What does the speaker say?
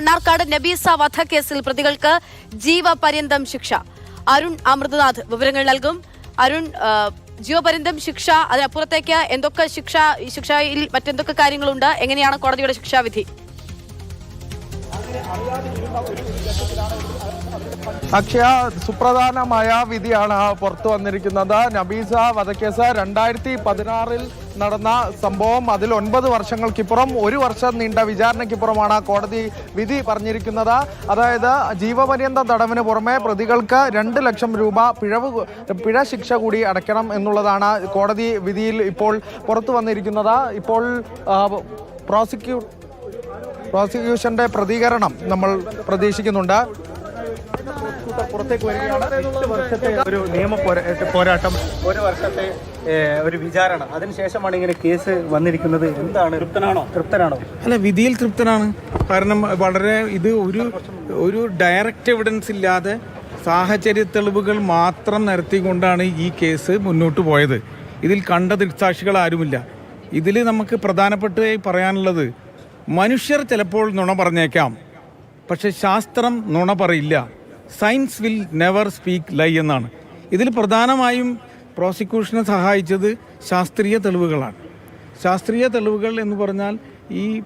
മണ്ണാർക്കാട് നബീസ വധക്കേസിൽ പ്രതികൾക്ക് ജീവപര്യന്തം ശിക്ഷ. അരുൺ അമൃതനാഥ് വിവരങ്ങൾ നൽകും. അരുൺ, ജീവപര്യന്തം ശിക്ഷ, അതിനപ്പുറത്തേക്ക് എന്തൊക്കെ ശിക്ഷയിൽ മറ്റെന്തൊക്കെ കാര്യങ്ങളുണ്ട്? എങ്ങനെയാണ് കോടതിയുടെ ശിക്ഷാവിധി? അക്ഷയ, സുപ്രധാനമായ വിധിയാണ് പുറത്തു വന്നിരിക്കുന്നത്. നബീസ വധക്കേസ് 2016 നടന്ന സംഭവം. അതിൽ 9 വർഷങ്ങൾക്കിപ്പുറം 1 വർഷം നീണ്ട വിചാരണയ്ക്കിപ്പുറമാണ് കോടതി വിധി പറഞ്ഞിരിക്കുന്നത്. അതായത് ജീവപര്യന്തം തടവിന് പുറമെ പ്രതികൾക്ക് 2 ലക്ഷം രൂപ പിഴ ശിക്ഷ കൂടി അടയ്ക്കണം എന്നുള്ളതാണ് കോടതി വിധിയിൽ ഇപ്പോൾ പുറത്തു വന്നിരിക്കുന്നത്. ഇപ്പോൾ പ്രോസിക്യൂഷന്റെ പ്രതികരണം നമ്മൾ പ്രതീക്ഷിക്കുന്നുണ്ട്. പുറത്തേക്ക് വരികയാണ്. 8 വർഷത്തെ ഒരു നിയമ പോരാട്ടം, 1 വർഷത്തെ ഒരു വിചാരണ, അതിനുശേഷമാണ് ഇങ്ങനെ കേസ് വന്നിരിക്കുന്നത്. എന്താണ്, തൃപ്തനാണോ? അല്ല, വിധിയിൽ തൃപ്തനാണ്. കാരണം ഇത് ഒരു ഡയറക്റ്റ് എവിഡൻസ് ഇല്ലാതെ സാഹചര്യ തെളിവുകൾ മാത്രം നിരത്തിക്കൊണ്ടാണ് ഈ കേസ് മുന്നോട്ട് പോയത്. ഇതിൽ കണ്ട ദൃക്സാക്ഷികൾ ആരുമില്ല. ഇതിൽ നമുക്ക് പ്രധാനപ്പെട്ടതായി പറയാനുള്ളത്, മനുഷ്യർ ചിലപ്പോൾ നുണ പറഞ്ഞേക്കാം, പക്ഷെ ശാസ്ത്രം നുണ പറയില്ല. സയൻസ് വിൽ നെവർ സ്പീക്ക് ലൈ എന്നാണ്. ഇതിൽ പ്രധാനമായും പ്രോസിക്യൂഷനെ സഹായിച്ചത് ശാസ്ത്രീയ തെളിവുകളാണ്. ശാസ്ത്രീയ തെളിവുകൾ എന്ന് പറഞ്ഞാൽ ഈ